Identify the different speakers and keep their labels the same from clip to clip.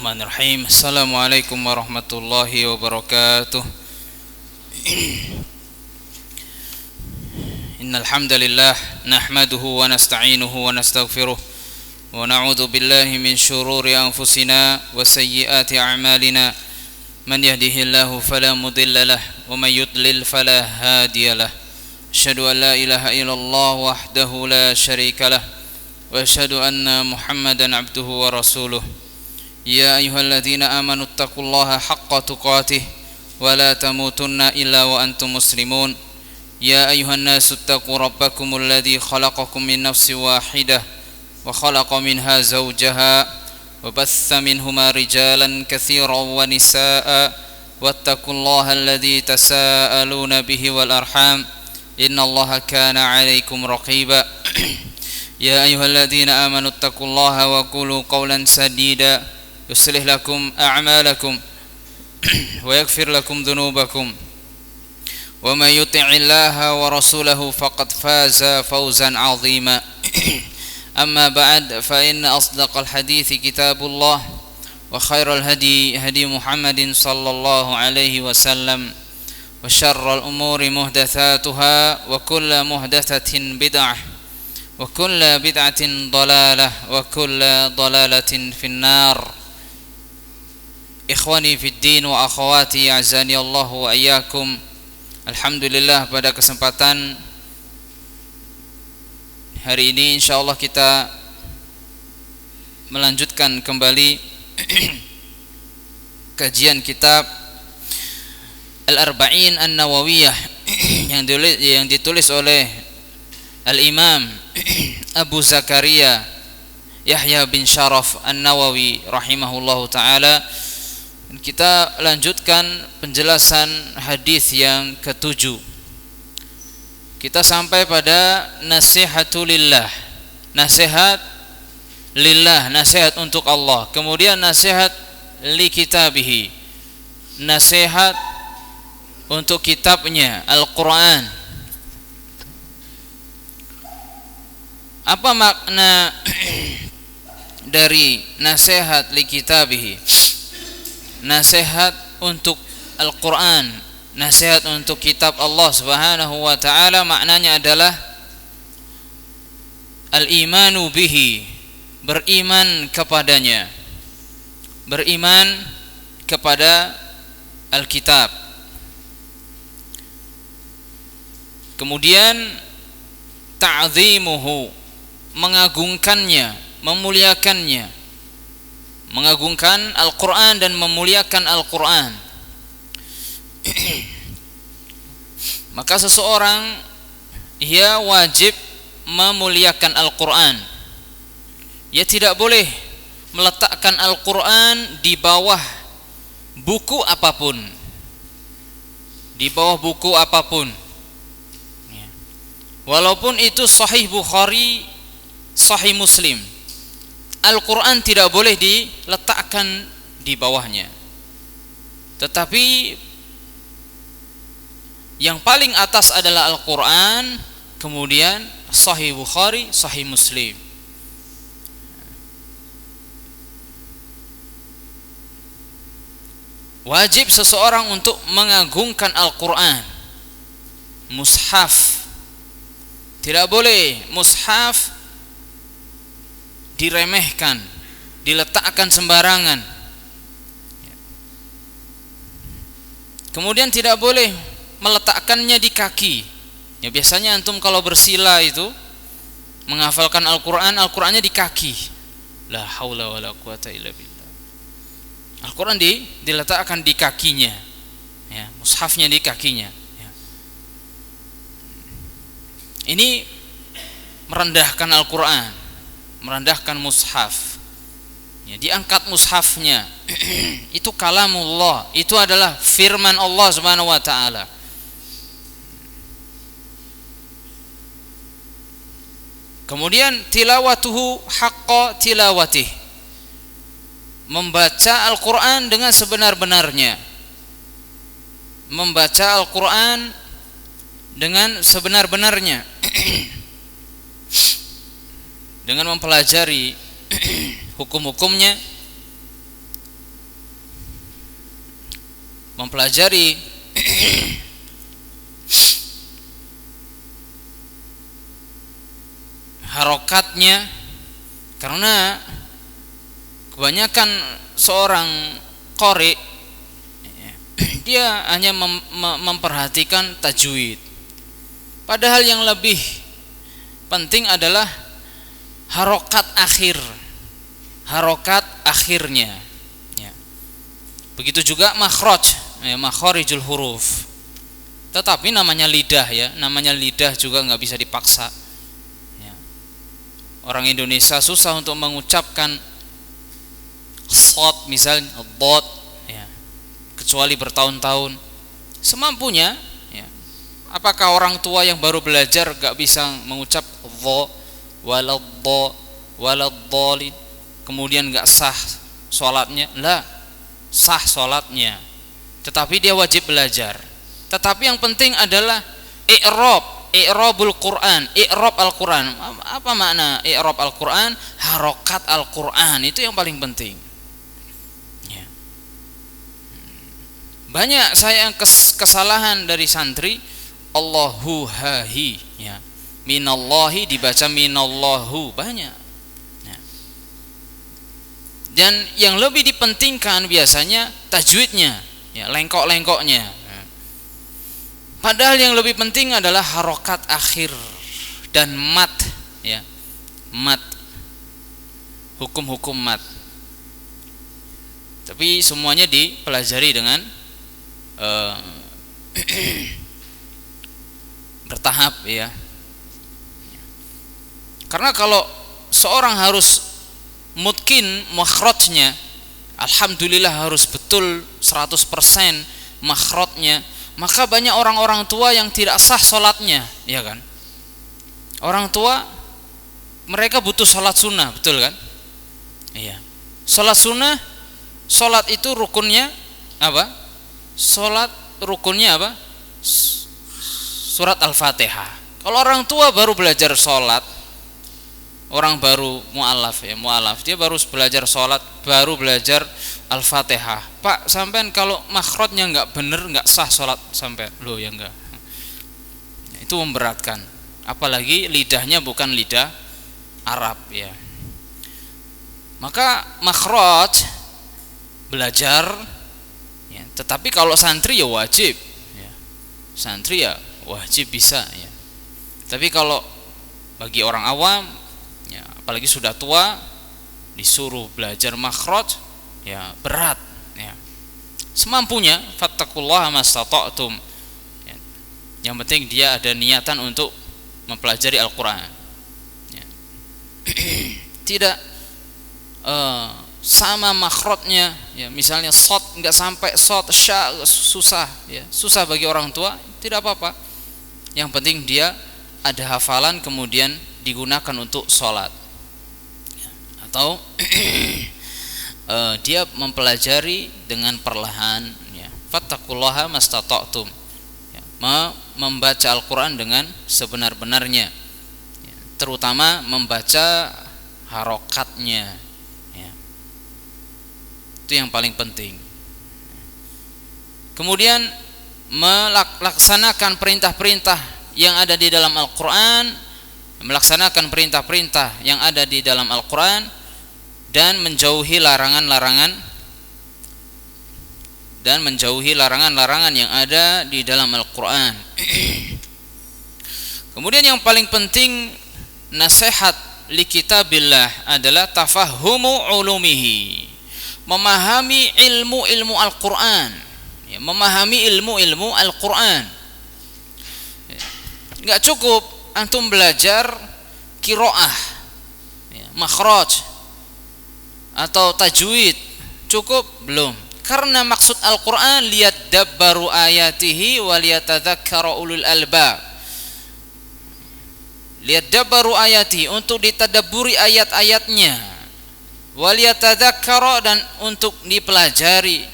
Speaker 1: Bismillahirrahmanirrahim. Assalamualaikum warahmatullahi wabarakatuh. Innal hamdalillah nahmaduhu wa nasta'inuhu wa nastaghfiruh wa na'udzu billahi min shururi anfusina wa sayyiati a'malina. Man yahdihillahu fala mudilla lahu wa man yudlil fala hadiya lahu. Asyhadu an la ilaha illallah wahdahu la syarika lahu wa asyhadu anna Muhammadan abduhu wa rasuluh. Ya ayyuhalladzina amanu taqullaha haqqa tuqatih wa la tamutunna illa wa antum muslimun. Ya ayyuhan nasu taqu rabbakumul ladzi khalaqakum min nafsin wahidah wa khalaqa minha zawjaha wa batha minhuma rijalan katsiran wa nisaa'a wattaqullaha alladzi tasaaluna bihi wal arham innallaha kana 'alaikum raqiba. Ya ayyuhalladzina amanu taqullaha wa qulu qawlan sadida yuslih lakum a'malakum wa yaghfir lakum dhunubakum wa may yuti'illaha wa rasulahu faqad faza fawzan 'azima. Amma ba'd, fa inna asdaqal hadithi kitabullah wa khairal hadi hadi Muhammadin sallallahu alaihi wasallam wa syarral umuri muhdatsatuha wa kullu muhdatsatin bid'ah wa kullu bid'atin dhalalah wa kullu dhalalatin finnar. Ikhwani fid din wa akhawati azani Allah wa iyyakum. Alhamdulillah, pada kesempatan hari ini insyaallah kita melanjutkan kembali kajian kitab Al-Arba'in An-Nawawiyah yang ditulis oleh Al-Imam Abu Zakaria Yahya bin Sharaf An-Nawawi rahimahullahu taala. Kita lanjutkan penjelasan hadis yang ke-7. Kita sampai pada nasihatulillah, nasihat lillah, nasihat untuk Allah. Kemudian nasihat li kitabihi, nasihat untuk kitabnya Al-Quran. Apa makna dari nasihat li kitabihi? Nasihat untuk Al-Quran, nasihat untuk kitab Allah subhanahu wa ta'ala, maknanya adalah al-imanu bihi, beriman kepadanya, beriman kepada Alkitab. Kemudian ta'zimuhu, mengagungkannya, memuliakannya, mengagungkan Al-Quran dan memuliakan Al-Quran. Maka seseorang ia wajib memuliakan Al-Quran. Ia tidak boleh meletakkan Al-Quran di bawah buku apapun, di bawah buku apapun, walaupun itu Sahih Bukhari, Sahih Muslim, Al-Quran tidak boleh diletakkan di bawahnya. Tetapi yang paling atas adalah Al-Quran, kemudian Sahih Bukhari, Sahih Muslim. Wajib seseorang untuk mengagungkan Al-Quran. Mushaf, tidak boleh mushaf diremehkan, diletakkan sembarangan. Kemudian tidak boleh meletakkannya di kaki. Ya, biasanya antum kalau bersila itu menghafalkan Al-Quran, Al-Qurannya di kaki. La haula wala quwata illa billah. Al-Quran diletakkan di kakinya, ya, mushafnya di kakinya, ya. Ini merendahkan Al-Quran, merendahkan mushaf, ya, diangkat mushafnya. Itu kalamullah, itu adalah firman Allah subhanahu wa ta'ala. Kemudian tilawatuhu haqqa tilawatih, membaca Al-Quran dengan sebenar-benarnya, membaca Al-Quran dengan sebenar-benarnya. dengan mempelajari hukum-hukumnya, mempelajari harokatnya, karena kebanyakan seorang qari dia hanya memperhatikan tajwid, padahal yang lebih penting adalah harokat akhirnya ya. Begitu juga makhraj ya, makharijul huruf. Tetapi namanya lidah ya, namanya lidah juga nggak bisa dipaksa ya. Orang Indonesia susah untuk mengucapkan shad misalnya, dhad ya, kecuali bertahun-tahun semampunya ya. Apakah orang tua yang baru belajar gak bisa mengucap dha waladhdallin kemudian gak sah sholatnya? La, sah sholatnya, tetapi dia wajib belajar. Tetapi yang penting adalah i'rabul Quran, i'rab Al-Quran. Apa makna i'rab Al-Quran? Harokat Al-Quran, itu yang paling penting ya. Banyak saya kesalahan dari santri, Allahu hahi ya, minallahi dibaca minallahu, banyak ya. Dan yang lebih dipentingkan biasanya tajwidnya ya, lengkok-lengkoknya ya. Padahal yang lebih penting adalah harokat akhir dan mat ya, mat, hukum-hukum mat. Tapi semuanya dipelajari dengan bertahap ya. Karena kalau seorang harus mutkin makhrajnya, alhamdulillah harus betul 100% makhrajnya, maka banyak orang-orang tua yang tidak sah sholatnya, ya kan? Orang tua mereka butuh sholat sunnah, betul kan? Iya. Sholat sunnah, sholat itu rukunnya apa? Sholat rukunnya apa? Surat Al-Fatihah. Kalau orang tua baru belajar sholat, orang baru mu'alaf ya, mu'alaf, dia baru belajar sholat, baru belajar Al-Fatihah. Pak, sampean kalau makhrajnya nggak bener, nggak sah sholat sampean. Loh ya enggak. Itu memberatkan. Apalagi lidahnya bukan lidah Arab ya. Maka makhraj belajar ya, tetapi kalau santri ya wajib ya. Santri ya wajib bisa ya. Tapi kalau bagi orang awam ya, apalagi sudah tua, disuruh belajar makhraj ya berat ya. Semampunya, fattaqullaha mastata'tum ya. Yang penting dia ada niatan untuk mempelajari Al-Quran ya. Tidak sama makhrajnya ya, misalnya shad nggak sampai shad, sya susah ya, susah bagi orang tua, tidak apa-apa. Yang penting dia ada hafalan kemudian digunakan untuk sholat ya. Atau dia mempelajari dengan perlahan ya. Fattaqullaha mastata'tum ya. Membaca Al-Quran dengan sebenar-benarnya ya. Terutama membaca harokatnya ya. Itu yang paling penting. Kemudian melaksanakan perintah-perintah yang ada di dalam Al-Quran, melaksanakan perintah-perintah yang ada di dalam Al-Quran, dan menjauhi larangan-larangan yang ada di dalam Al-Quran. Kemudian yang paling penting nasihat li kitabillah adalah tafahumu ulumihi, memahami ilmu-ilmu Al-Quran ya, memahami ilmu-ilmu Al-Quran. Enggak cukup antum belajar qiraah ya, makhraj atau tajwid, cukup belum. Karena maksud Al-Quran liyadabbaru ayatihi wa liyatadzakkara ulul albab. Liyadabbaru ayatihi, untuk ditadabburi ayat-ayatnya, wa liyatadzakkara, dan untuk dipelajari,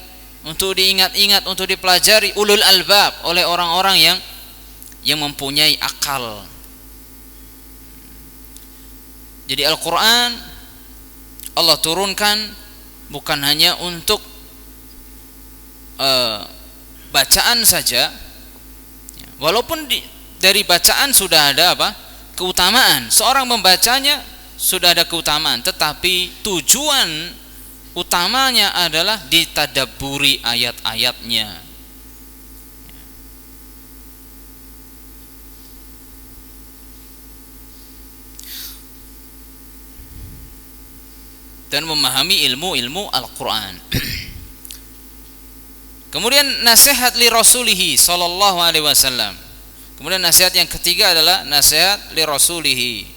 Speaker 1: untuk diingat-ingat, untuk dipelajari ulul albab, oleh orang-orang yang mempunyai akal. Jadi Al-Quran Allah turunkan bukan hanya untuk bacaan saja, walaupun dari bacaan sudah ada apa? Keutamaan. Seorang membacanya sudah ada keutamaan, tetapi tujuan utamanya adalah ditadabburi ayat-ayatnya. Dan memahami ilmu-ilmu Al-Quran. Kemudian nasihat li rasulihi sallallahu alaihi wasallam. Kemudian nasihat yang ketiga adalah nasihat li rasulihi.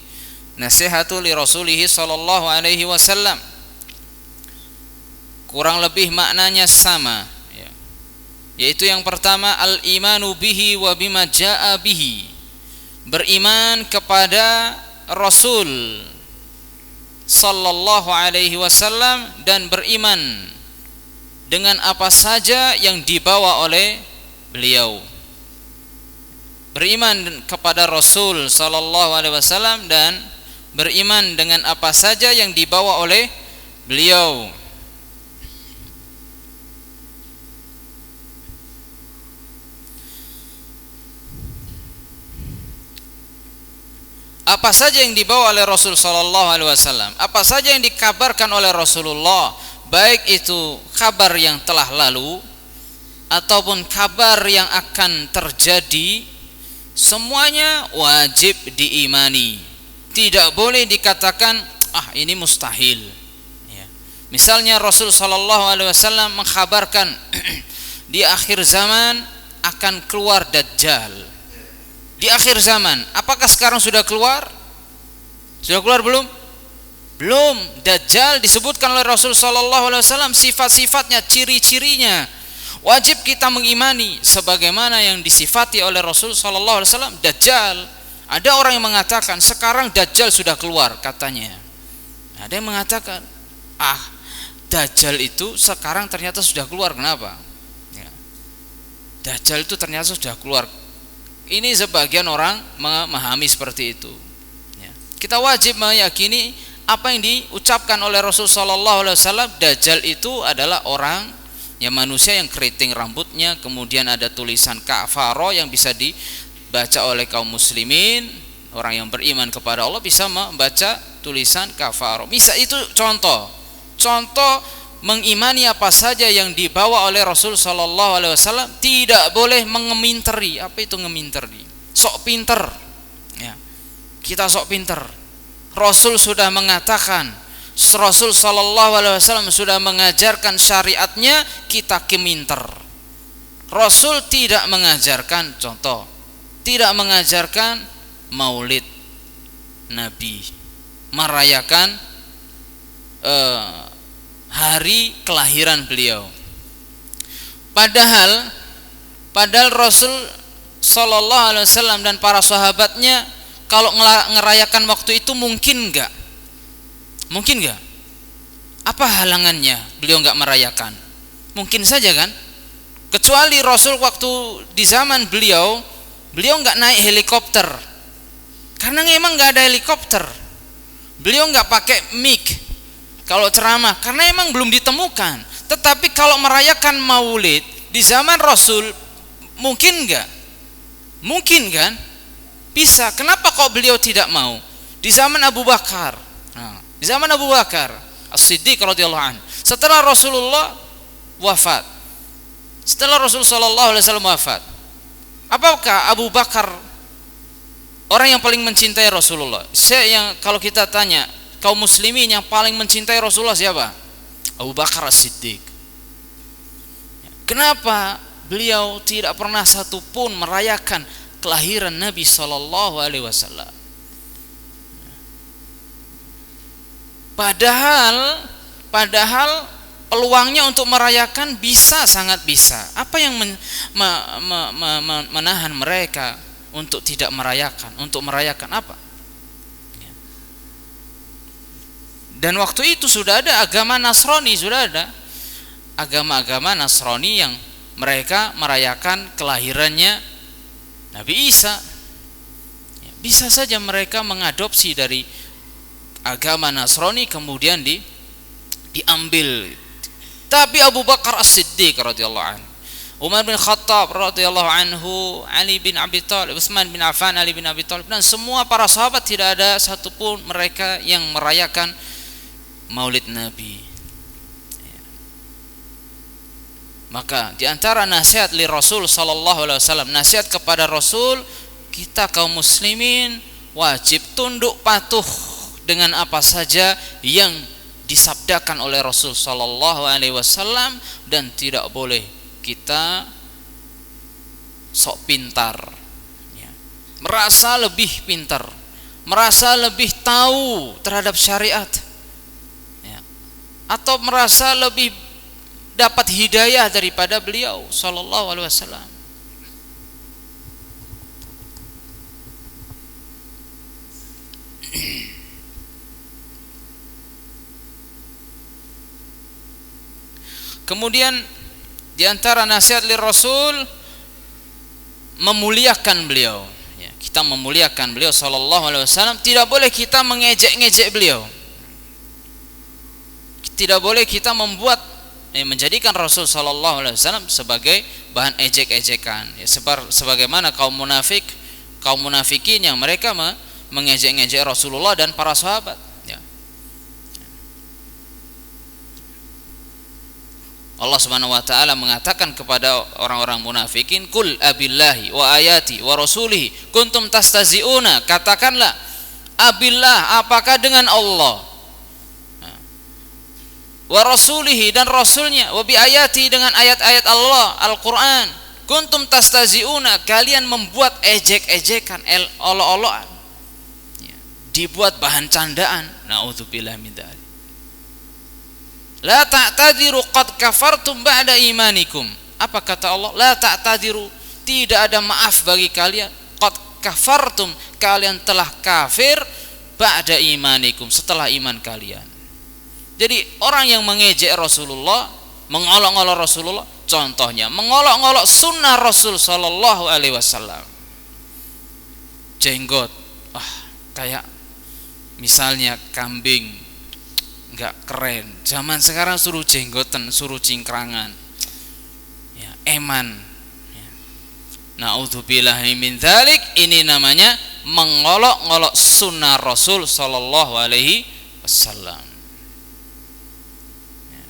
Speaker 1: Nasihatu li rasulihi sallallahu alaihi wasallam. Kurang lebih maknanya sama, ya. Yaitu yang pertama al-imanu bihi wa bima jaa bihi. Beriman kepada Rasul sallallahu alaihi wasallam dan beriman dengan apa saja yang dibawa oleh beliau. Beriman kepada Rasul sallallahu alaihi wasallam dan beriman dengan apa saja yang dibawa oleh beliau. Apa saja yang dibawa oleh Rasul sallallahu alaihi wasallam, apa saja yang dikabarkan oleh Rasulullah, baik itu kabar yang telah lalu ataupun kabar yang akan terjadi, semuanya wajib diimani. Tidak boleh dikatakan ini mustahil, ya. Misalnya Rasul sallallahu alaihi wasallam mengkhabarkan di akhir zaman akan keluar Dajjal. Di akhir zaman, apakah sekarang sudah keluar? Sudah keluar belum? Belum. Dajjal disebutkan oleh Rasul sallallahu alaihi wasallam, sifat-sifatnya, ciri-cirinya. Wajib kita mengimani sebagaimana yang disifati oleh Rasul sallallahu alaihi wasallam Dajjal. Ada orang yang mengatakan sekarang Dajjal sudah keluar katanya. Ada yang mengatakan Dajjal itu sekarang ternyata sudah keluar. Kenapa? Ya. Dajjal itu ternyata sudah keluar. Ini sebagian orang memahami seperti itu, ya. Kita wajib meyakini apa yang diucapkan oleh Rasul sallallahu alaihi wasallam. Dajjal itu adalah orang yang manusia yang keriting rambutnya, kemudian ada tulisan kafaro yang bisa dibaca oleh kaum muslimin. Orang yang beriman kepada Allah bisa membaca tulisan kafaro. Bisa, itu contoh mengimani apa saja yang dibawa oleh Rasul sallallahu alaihi wasallam. Tidak boleh mengeminteri. Apa itu ngeminteri? Sok pinter, ya. Kita sok pinter. Rasul sudah mengatakan, Rasul sallallahu alaihi wasallam sudah mengajarkan syariatnya, kita keminter. Rasul tidak mengajarkan, contoh, tidak mengajarkan maulid Nabi, merayakan hari kelahiran beliau. Padahal Rasul sallallahu alaihi wasallam dan para sahabatnya kalau ngerayakan waktu itu mungkin enggak? Mungkin enggak? Apa halangannya beliau enggak merayakan? Mungkin saja kan? Kecuali Rasul waktu di zaman beliau enggak naik helikopter. Karena memang enggak ada helikopter. Beliau enggak pakai mic kalau ceramah, karena emang belum ditemukan. Tetapi kalau merayakan maulid di zaman Rasul, mungkin enggak? Mungkin kan? Bisa. Kenapa kok beliau tidak mau? Di zaman Abu Bakar, di zaman Abu Bakar As-Siddiq radhiyallahu anhu, setelah Rasulullah wafat, setelah Rasul sallallahu alaihi wasallam wafat, apakah Abu Bakar orang yang paling mencintai Rasulullah? Kalau kita tanya kaum muslimin yang paling mencintai Rasulullah siapa? Abu Bakar As-Siddiq. Kenapa beliau tidak pernah satupun merayakan kelahiran Nabi sallallahu alaihi wasallam? Padahal peluangnya untuk merayakan bisa, sangat bisa. Apa yang menahan mereka untuk tidak merayakan? Untuk merayakan apa? Dan waktu itu sudah ada agama Nasrani, sudah ada agama-agama Nasrani yang mereka merayakan kelahirannya Nabi Isa. Bisa saja mereka mengadopsi dari agama Nasrani kemudian diambil. Tapi Abu Bakar As-Siddiq radhiyallahu anhu, Umar bin Khattab radhiyallahu anhu, Ali bin Abi Thalib, Utsman bin Affan, Ali bin Abi Thalib, dan semua para sahabat tidak ada satupun mereka yang merayakan Maulid Nabi. Maka di antara nasihat li Rasul sallallahu alaihi wasallam, nasihat kepada Rasul, kita kaum muslimin wajib tunduk patuh dengan apa saja yang disabdakan oleh Rasul sallallahu alaihi wasallam, dan tidak boleh kita sok pintar, ya, merasa lebih pintar, merasa lebih tahu terhadap syariat, ya, atau merasa lebih dapat hidayah daripada beliau sallallahu alaihi wasallam. Kemudian di antara nasihat li Rasul, memuliakan beliau, ya, kita memuliakan beliau sallallahu alaihi wasallam. Tidak boleh kita mengejek-ngejek beliau. Tidak boleh kita menjadikan Rasul sallallahu alaihi wasallam sebagai bahan ejek-ejekan, ya, sebagaimana kaum munafikin yang mereka mengejek-ngejek Rasulullah dan para sahabat, ya. Allah Subhanahu wa taala mengatakan kepada orang-orang munafikin, "Qul abillahi wa ayati wa rasulihi kuntum tastazi'una." Katakanlah, abillah, apakah dengan Allah, wa rasulihi, dan rasulnya, wa bi ayati, dengan ayat-ayat Allah Al-Qur'an, kuntum tastazi'una, kalian membuat ejek-ejekan, olok-olokan, ya, dibuat bahan candaan. Nauzubillah min dzalik. La ta'tadiru qad kafartum ba'da imanikum. Apa kata Allah? La ta'tadiru, tidak ada maaf bagi kalian. Qad kafartum, kalian telah kafir, ba'da imanikum, setelah iman kalian. Jadi orang yang mengejek Rasulullah, mengolok-olok Rasulullah, contohnya mengolok-olok sunnah Rasul sallallahu alaihi wasallam. Jenggot, kayak misalnya kambing, nggak keren. Zaman sekarang suruh jenggotan, suruh cingkrangan, ya, eman, ya. Na'udzubillahi min dzalik. Ini namanya mengolok-olok sunnah Rasul sallallahu alaihi wasallam, ya.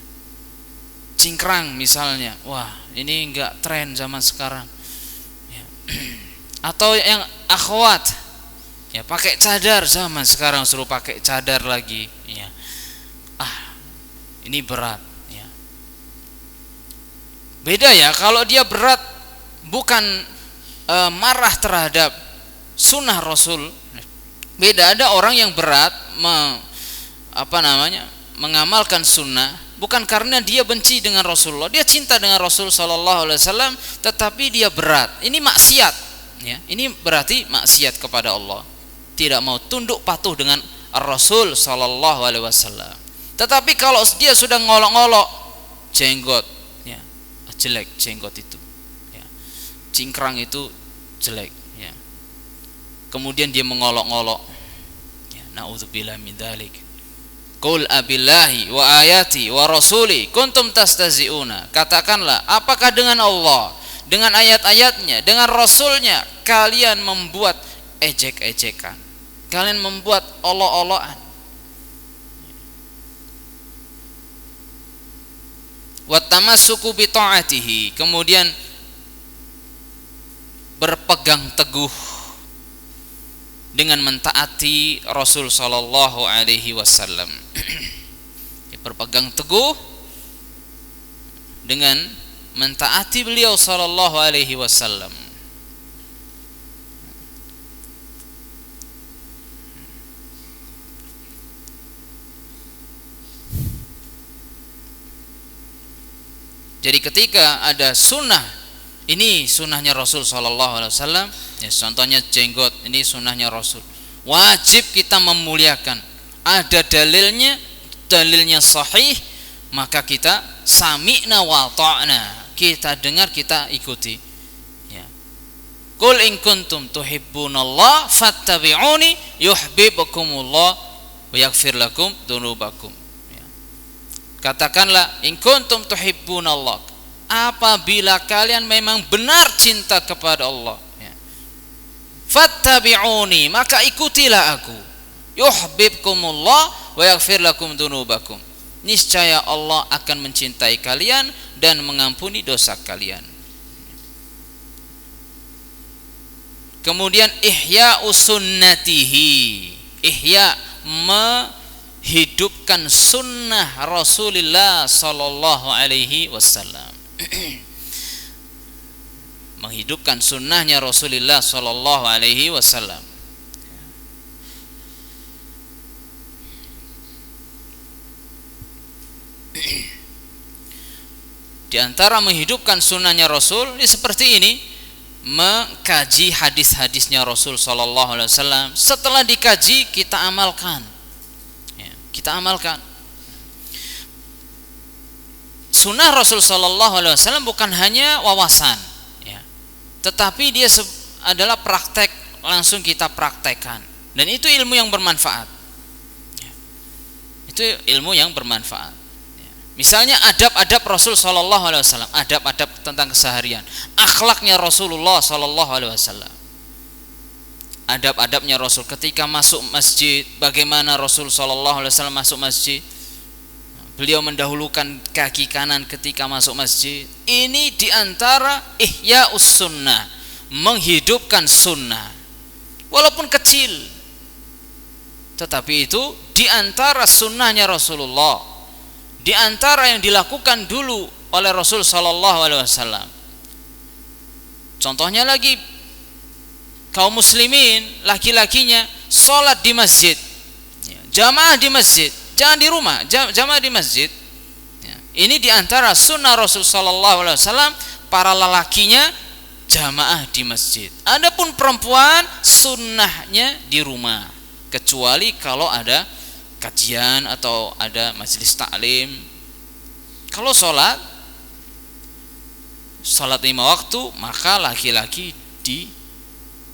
Speaker 1: Cingkrang misalnya, wah ini nggak tren zaman sekarang, ya. Atau yang akhwat, ya, pakai cadar, zaman sekarang suruh pakai cadar lagi, ya. Ini berat, ya. Beda ya kalau dia berat bukan marah terhadap sunnah Rasul. Beda, ada orang yang berat mengamalkan sunnah bukan karena dia benci dengan Rasulullah, dia cinta dengan Rasul sallallahu alaihi wasallam, tetapi dia berat. Ini maksiat, ya. Ini berarti maksiat kepada Allah. Tidak mau tunduk patuh dengan Rasul sallallahu alaihi wasallam. Tetapi kalau dia sudah ngolok-ngolok jenggot, ya, jelek jenggot itu, ya. Cingkrang itu jelek, ya. Kemudian dia mengolok-ngolok, ya, naudzubillah min dzalik. Qul abillahi wa ayati wa rasuli kuntum tastazi'una. Katakanlah, apakah dengan Allah, dengan ayat-ayatnya, dengan rasulnya kalian membuat ejek-ejekan, kalian membuat olok-olokan. Wattamassuku bi ta'atihi, kemudian berpegang teguh dengan mentaati Rasul sallallahu alaihi wasallam. Berpegang teguh dengan mentaati beliau sallallahu alaihi wasallam. Jadi ketika ada sunnah, ini sunnahnya Rasul sallallahu alaihi wasallam, ya, contohnya jenggot, ini sunnahnya Rasul, wajib kita memuliakan. Ada dalilnya sahih, maka kita sami'na wa ta'na, kita dengar, kita ikuti, ya. Qul in kuntum tuhibbunallah fattabi'uni yuhibbukumullah wa yaghfir lakum dzunubakum. Katakanlah, in kuntum tuhibbunallah, apabila kalian memang benar cinta kepada Allah, ya, fattabi'uni, maka ikutilah aku, yuhibbukumullah wa yaghfir lakum dzunubakum, niscaya Allah akan mencintai kalian dan mengampuni dosa kalian. Kemudian ihya sunnatihi, ihya, menghidupkan sunnah Rasulullah sallallahu alaihi wasallam. Menghidupkan sunnahnya Rasulullah sallallahu alaihi wasallam. Di antara menghidupkan sunnahnya Rasul ini seperti ini, mengkaji hadis-hadisnya Rasul sallallahu alaihi wasallam. Setelah dikaji, kita amalkan. Ya, kita amalkan. Sunnah Rasul sallallahu alaihi wasallam bukan hanya wawasan, ya, tetapi dia adalah praktek, langsung kita praktekkan, dan itu ilmu yang bermanfaat. Ya, itu ilmu yang bermanfaat. Misalnya adab-adab Rasul sallallahu alaihi wasallam, adab-adab tentang keseharian, akhlaknya Rasulullah sallallahu alaihi wasallam. Adab-adabnya Rasul ketika masuk masjid, bagaimana Rasul sallallahu alaihi wasallam masuk masjid? Beliau mendahulukan kaki kanan ketika masuk masjid. Ini diantara ihya'us sunnah, menghidupkan sunnah. Walaupun kecil, tetapi itu diantara sunnahnya Rasulullah, di antara yang dilakukan dulu oleh Rasul sallallahu alaihi wasallam. Contohnya lagi, kaum muslimin laki-lakinya salat di masjid, jamaah di masjid, jangan di rumah, jamaah di masjid. Ini di antara sunnah Rasul sallallahu alaihi wasallam, para lelakinya jamaah di masjid. Adapun perempuan sunnahnya di rumah, kecuali kalau ada kajian atau ada majelis taklim. Kalau sholat 5 waktu, maka laki-laki di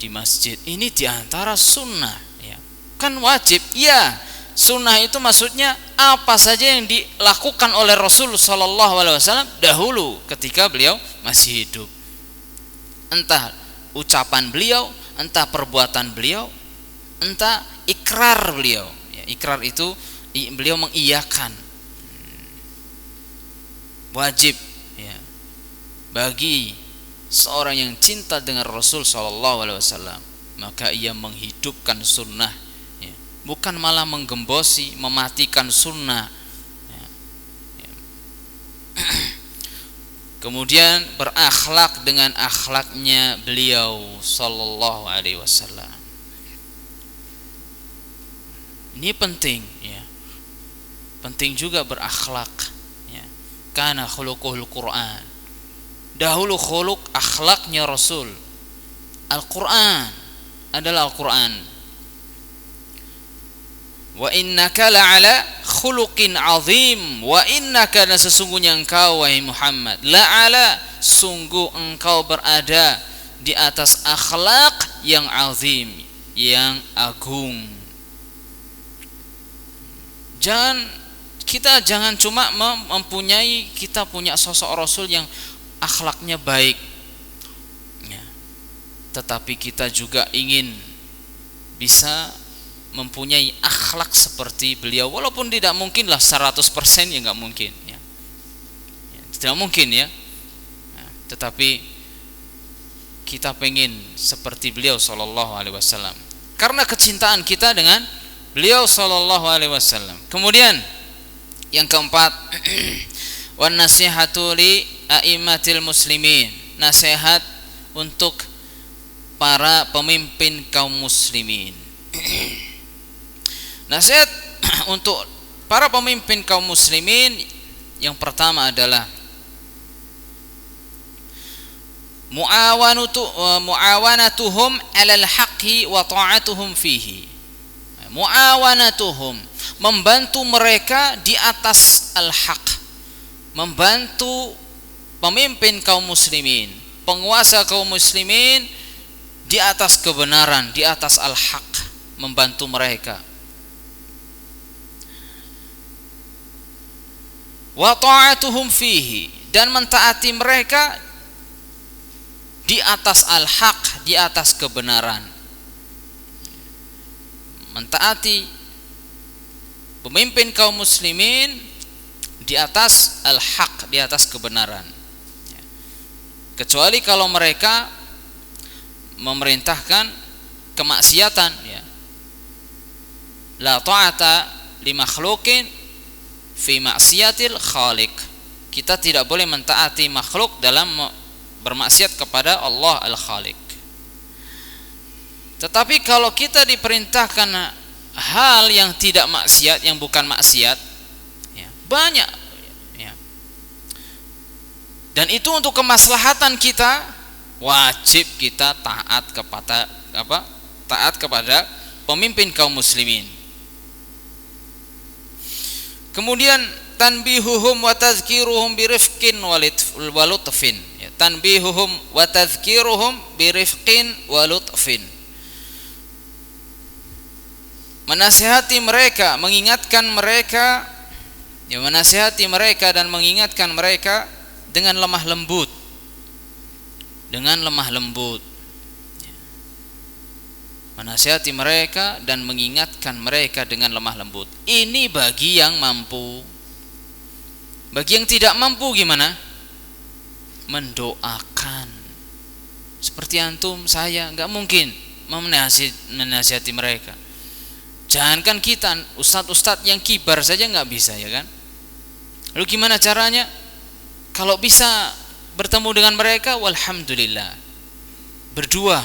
Speaker 1: masjid. Ini diantara sunnah, ya. Kan wajib, ya. Sunnah itu maksudnya apa saja yang dilakukan oleh Rasul sallallahu alaihi wasallam dahulu ketika beliau masih hidup. Entah ucapan beliau, entah perbuatan beliau, entah ikrar beliau. Ikrar itu beliau mengiyakan, wajib, ya, bagi seorang yang cinta dengan Rasul sallallahu alaihi wasallam, maka ia menghidupkan sunnah, ya, bukan malah menggembosi, mematikan sunnah, ya, ya. Kemudian berakhlak dengan akhlaknya beliau sallallahu alaihi wasallam. Ini penting, ya. Penting juga berakhlak, ya. Kana khuluquhul Quran. Dahulu khuluq, akhlaknya Rasul Al-Quran, adalah Al-Quran. Wa innaka la'ala khuluqin azim, wa innaka, dan sesungguhnya engkau wahai Muhammad, la'ala, sungguh engkau berada di atas akhlak yang azim, yang agung. Jangan cuma kita punya sosok Rasul yang akhlaknya baik, ya, tetapi kita juga ingin bisa mempunyai akhlak seperti beliau, walaupun tidak mungkinlah 100%, ya nggak mungkin, ya. Tidak mungkin, ya. Nah, tetapi kita pengen seperti beliau sallallahu alaihi wasallam karena kecintaan kita dengan beliau sallallahu alaihi wasallam. Kemudian yang keempat, wan nasihatu li a'immatil muslimin, nasihat untuk para pemimpin kaum muslimin. Nasihat untuk para pemimpin kaum muslimin yang pertama adalah muawanatuhum 'alal haqqi wa ta'atuhum fihi. Muawanatuhum, membantu mereka di atas al-haq, membantu pemimpin kaum muslimin, penguasa kaum muslimin di atas kebenaran, di atas al-haq, membantu mereka. Wa ta'atuhum fihi, dan mentaati mereka di atas al-haq, di atas kebenaran. Mentaati pemimpin kaum muslimin di atas al-haq, di atas kebenaran. Kecuali kalau mereka memerintahkan kemaksiatan, ya. La ta'ata li makhluqin fi maksiatil khaliq. Kita tidak boleh mentaati makhluk dalam bermaksiat kepada Allah al-Khaliq. Tetapi kalau kita diperintahkan hal yang tidak maksiat, yang bukan maksiat, ya, banyak, ya. Dan itu untuk kemaslahatan kita, wajib kita taat kepada pemimpin kaum muslimin. Kemudian tanbihuhum wa tadhkiruhum birifqin wa lutfin, ya, tanbihuhum wa tadhkiruhum birifqin wa lutfin. Menasihati mereka, mengingatkan mereka, ya, menasihati mereka dan mengingatkan mereka dengan lemah lembut, dengan lemah lembut. Menasihati mereka dan mengingatkan mereka dengan lemah lembut. Ini bagi yang mampu. Bagi yang tidak mampu gimana? Mendoakan. Seperti antum, saya nggak mungkin menasihati mereka. Jangankan kita, ustadz-ustadz yang kibar saja nggak bisa, ya kan? Lalu gimana caranya? Kalau bisa bertemu dengan mereka, walhamdulillah, berdua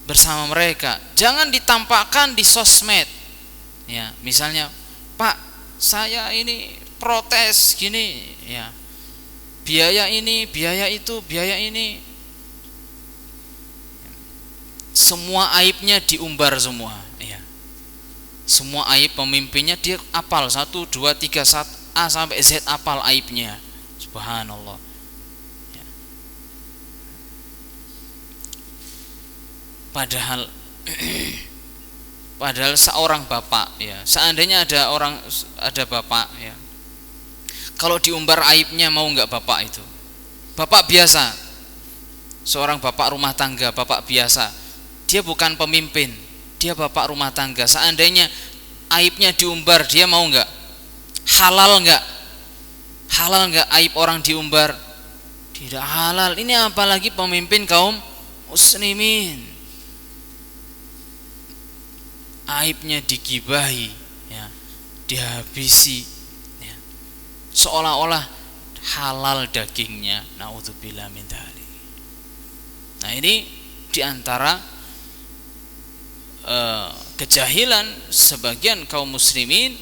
Speaker 1: bersama mereka. Jangan ditampakkan di sosmed, ya. Misalnya, Pak, saya ini protes gini, ya, biaya ini, biaya itu, biaya ini, semua aibnya diumbar semua, ya. Semua aib pemimpinnya dia apal 1, 2, 3, A sampai Z, apal aibnya. Subhanallah, ya. Padahal seorang bapak, ya, seandainya ada bapak, ya, kalau diumbar aibnya mau nggak bapak itu? Bapak biasa, seorang bapak rumah tangga, bapak biasa, dia bukan pemimpin, dia bapak rumah tangga. Seandainya aibnya diumbar, dia mau nggak? Halal nggak? Halal nggak aib orang diumbar? Tidak halal. Ini apalagi pemimpin kaum muslimin. Aibnya digibahi, ya, dihabisi, ya, seolah-olah halal dagingnya. Naudzubillah min dzalik. Nah, ini diantara kejahilan sebagian kaum muslimin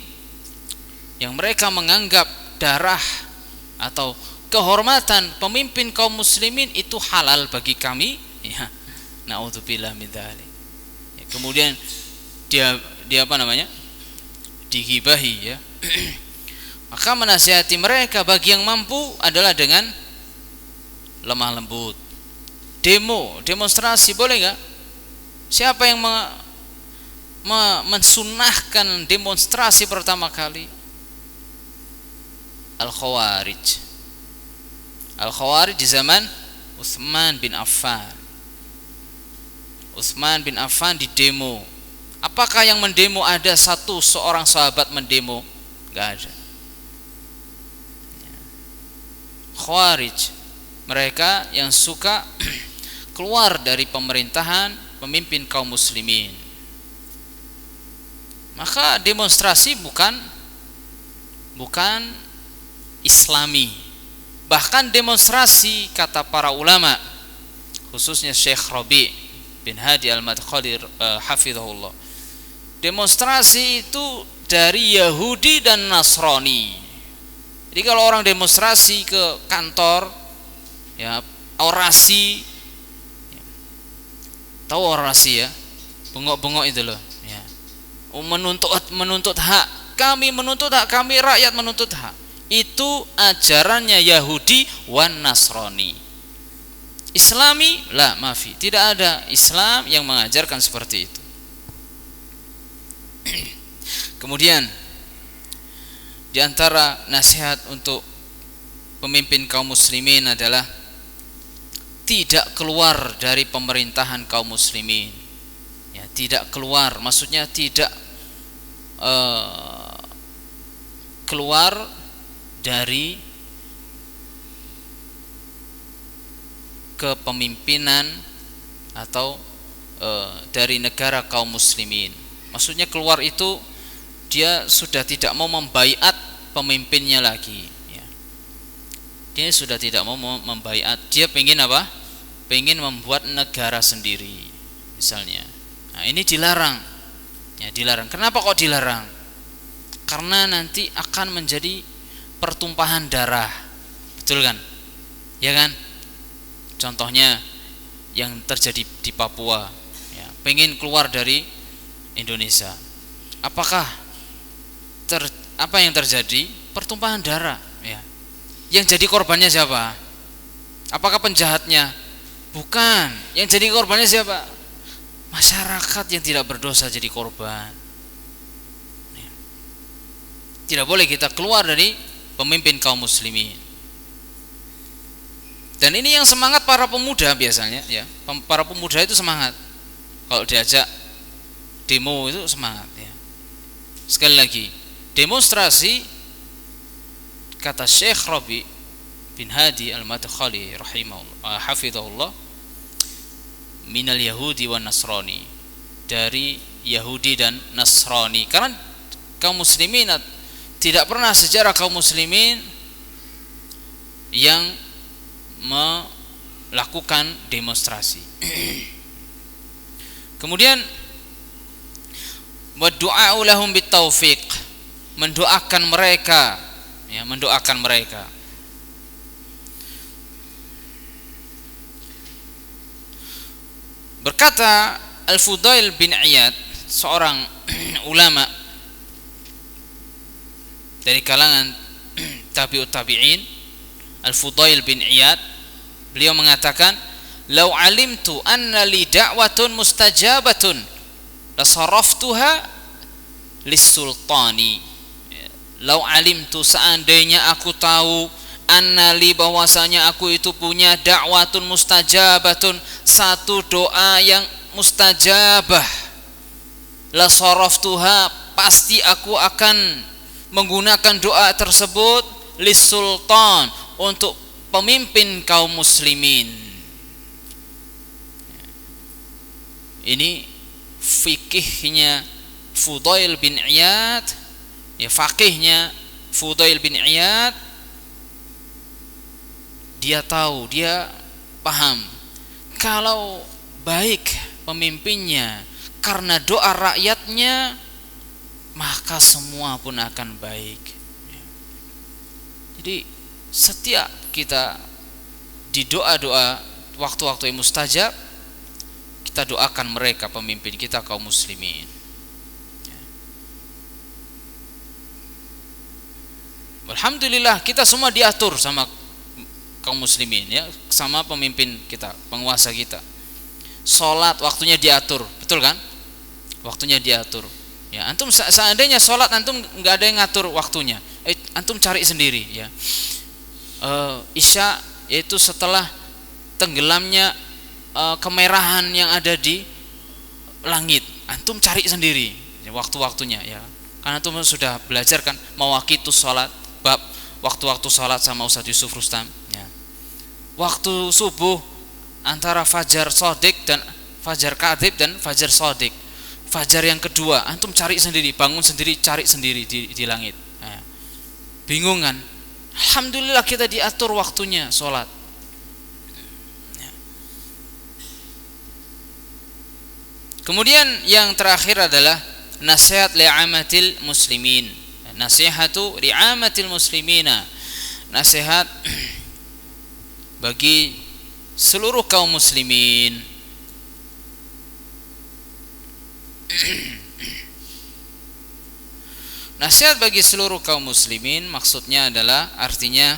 Speaker 1: yang mereka menganggap darah atau kehormatan pemimpin kaum muslimin itu halal bagi kami, ya. Naudzubillah min dzalik. Ya, kemudian dia apa namanya? Digibahi, ya. Maka menasihati mereka bagi yang mampu adalah dengan lemah lembut. Demonstrasi boleh enggak? Siapa yang mensunahkan demonstrasi pertama kali? Al-Khawarij. Al-Khawarij di zaman Utsman bin Affan. Utsman bin Affan di demo. Apakah yang mendemo ada seorang sahabat mendemo? Enggak ada. Khawarij, mereka yang suka keluar dari pemerintahan pemimpin kaum muslimin. Maka demonstrasi bukan islami. Bahkan demonstrasi, kata para ulama, khususnya Syekh Rabi' bin Hadi al-Madkhali hafizahullah, demonstrasi itu dari Yahudi dan Nasrani. Jadi kalau orang demonstrasi ke kantor, ya, orasi, ya, tahu orasi, ya, bengok-bengok itu loh, ya, menuntut hak, kami menuntut hak, kami rakyat menuntut hak. Itu ajarannya Yahudi wan Nasrani. Islami, la maafi, tidak ada Islam yang mengajarkan seperti itu. Kemudian di antara nasihat untuk pemimpin kaum muslimin adalah tidak keluar dari pemerintahan kaum muslimin. Ya, tidak keluar, maksudnya tidak keluar dari kepemimpinan atau dari negara kaum muslimin. Maksudnya keluar itu dia sudah tidak mau membaiat pemimpinnya lagi, ya. Dia sudah tidak mau membaiat. Dia pengen apa? Pengen membuat negara sendiri, misalnya. Nah, ini dilarang. Ya, dilarang. Kenapa kok dilarang? Karena nanti akan menjadi pertumpahan darah. Betul kan? Ya kan? Contohnya yang terjadi di Papua, ya, pengen keluar dari Indonesia. Apakah apa yang terjadi? Pertumpahan darah, ya. Yang jadi korbannya siapa? Apakah penjahatnya? Bukan. Yang jadi korbannya siapa? Masyarakat yang tidak berdosa jadi korban. Ya. Tidak boleh kita keluar dari pemimpin kaum muslimin. Dan ini yang semangat para pemuda biasanya, ya. Para pemuda itu semangat. Kalau diajak demo itu semangat, ya. Sekali lagi, demonstrasi, kata Syekh Rabi bin Hadi Al-Madkhali rahimahullah, hafizahullah, minal Yahudi wan Nasrani, dari Yahudi dan Nasrani. Karena kaum muslimin, tidak pernah sejarah kaum muslimin yang melakukan demonstrasi. Kemudian wadu'a lahum bitaufiq, mendoakan mereka, ya, mendoakan mereka. Berkata Al-Fudail bin Iyad, seorang ulama dari kalangan tabi'ut tabi'in, Al-Fudail bin Iyad, beliau mengatakan, "Lau alimtu anna li da'watun mustajabatun la saraftuha lis-sultani." Lau alimtu, seandainya aku tahu, anna li, bahwasanya aku itu punya da'watun mustajabatun, satu doa yang mustajabah, la saraftuha, pasti aku akan menggunakan doa tersebut lis-sultan, untuk pemimpin kaum muslimin. Ini fikihnya Fudail bin Iyad, ya, fakihnya Fudail bin Iyad. Dia tahu, dia paham, kalau baik pemimpinnya karena doa rakyatnya, maka semua pun akan baik. Jadi setiap kita di doa-doa waktu-waktu yang mustajab, kita doakan mereka, pemimpin kita kaum muslimin. Alhamdulillah kita semua diatur sama kaum muslimin, ya, sama pemimpin kita, penguasa kita. Salat waktunya diatur, betul kan? Waktunya diatur. Ya, antum seandainya salat antum enggak ada yang ngatur waktunya, antum cari sendiri, ya. Isya, yaitu setelah tenggelamnya kemerahan yang ada di langit, antum cari sendiri, ya, waktu-waktunya, ya. Karena antum sudah belajar kan mawaqitus salat, bab waktu-waktu salat sama Ustaz Yusuf Rustam, ya. Waktu subuh antara fajar shadiq dan fajar kadzib dan fajar shadiq. Fajar yang kedua antum cari sendiri, bangun sendiri, cari sendiri di langit. Nah, bingung kan? Alhamdulillah kita diatur waktunya sholat. Kemudian yang terakhir adalah nasihat li'amatil muslimin. Nasihatu li'amatil muslimina, nasihat bagi seluruh kaum muslimin. Nasihat bagi seluruh kaum muslimin maksudnya adalah, artinya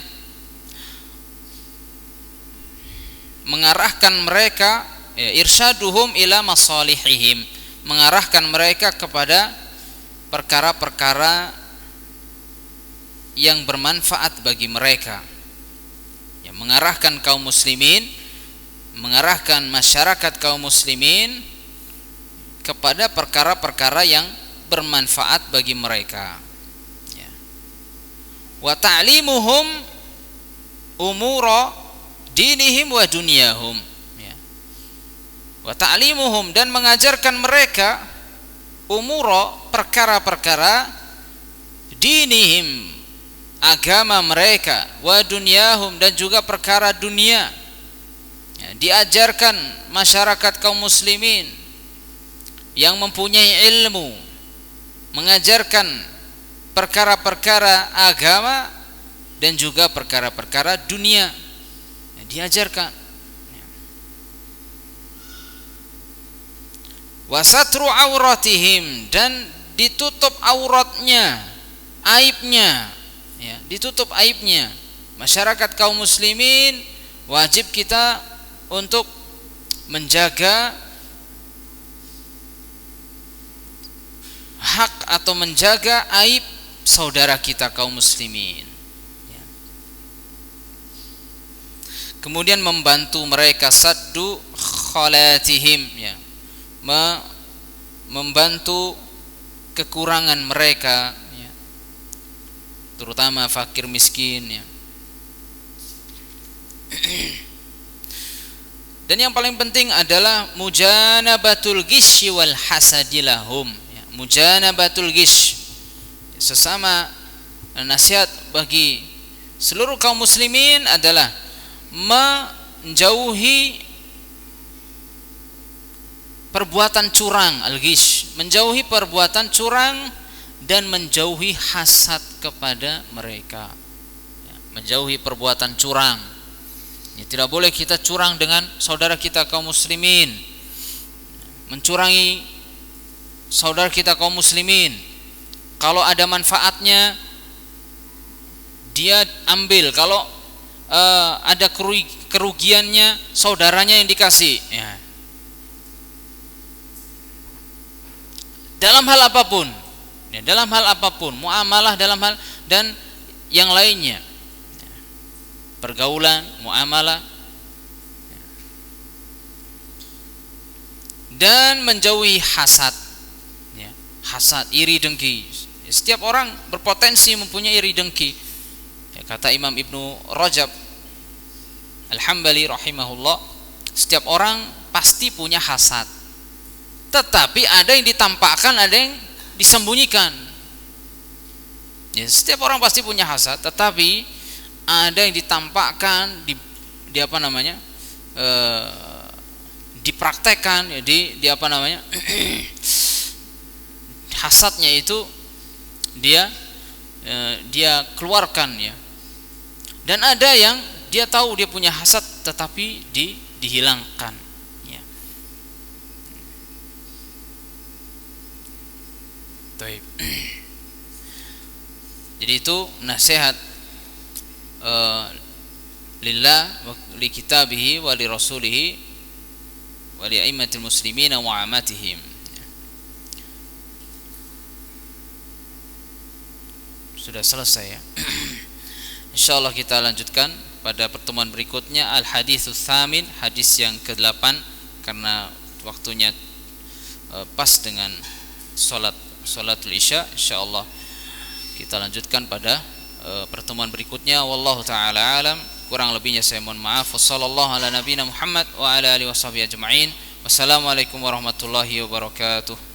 Speaker 1: mengarahkan mereka, ya, irsyaduhum ila masalihihim, mengarahkan mereka kepada perkara-perkara yang bermanfaat bagi mereka. mengarahkan kaum muslimin, mengarahkan masyarakat kaum muslimin kepada perkara-perkara yang bermanfaat bagi mereka. Ya. Wa ta'limuhum umura dinihim wa dunyahum. Ya. Wa ta'limuhum, dan mengajarkan mereka umura, perkara-perkara dinihim, agama mereka, wa dunyahum, dan juga perkara dunia. Ya, diajarkan masyarakat kaum muslimin yang mempunyai ilmu, mengajarkan perkara-perkara agama dan juga perkara-perkara dunia. Ya, diajarkan. Wasatru auratihim, dan ditutup auratnya, aibnya. Ya, ditutup aibnya. Masyarakat kaum muslimin wajib kita untuk menjaga hak atau menjaga aib saudara kita kaum muslimin. Ya. Kemudian membantu mereka saddu khalatihim, ya. Membantu kekurangan mereka, ya. Terutama fakir miskin, ya. Dan yang paling penting adalah mujanabatul ghishyi wal hasadilahum, ya. Mujanabatul ghishyi, sesama nasihat bagi seluruh kaum muslimin adalah menjauhi perbuatan curang, al-ghish, menjauhi perbuatan curang dan menjauhi hasad kepada mereka. Ya, menjauhi perbuatan curang. Ya, tidak boleh kita curang dengan saudara kita kaum muslimin, mencurangi saudara kita kaum muslimin. Kalau ada manfaatnya dia ambil, kalau ada kerugiannya saudaranya yang dikasih. Ya. Dalam hal apapun, ya, dalam hal apapun, muamalah dalam hal dan yang lainnya, ya, pergaulan, muamalah, ya. Dan menjauhi hasad, ya, hasad, iri dengki. Setiap orang berpotensi mempunyai iri dengki. Ya, kata Imam Ibnu Rajab Al-Hambali rahimahullah, setiap orang pasti punya hasad. Tetapi ada yang ditampakkan, ada yang disembunyikan. Ya, setiap orang pasti punya hasad, tetapi ada yang ditampakkan, di apa namanya, dipraktekkan, ya, di apa namanya, hasadnya itu dia keluarkan, ya. Dan ada yang dia tahu dia punya hasad, tetapi dihilangkan. Jadi itu nasihat lillah wa li kitabihi wa li rasulihi wa li a'immatil muslimina wa amatihim. Sudah selesai, ya. Insyaallah kita lanjutkan pada pertemuan berikutnya al-haditsus tsamin, hadis yang ke-8, karena waktunya pas dengan salatul isya. Insyaallah kita lanjutkan pada pertemuan berikutnya. Wallahu taala alam, kurang lebihnya saya mohon maaf. Wassallallahu ala nabiyina Muhammad wa ala alihi washabihi ajma'in. Wassalamualaikum warahmatullahi wabarakatuh.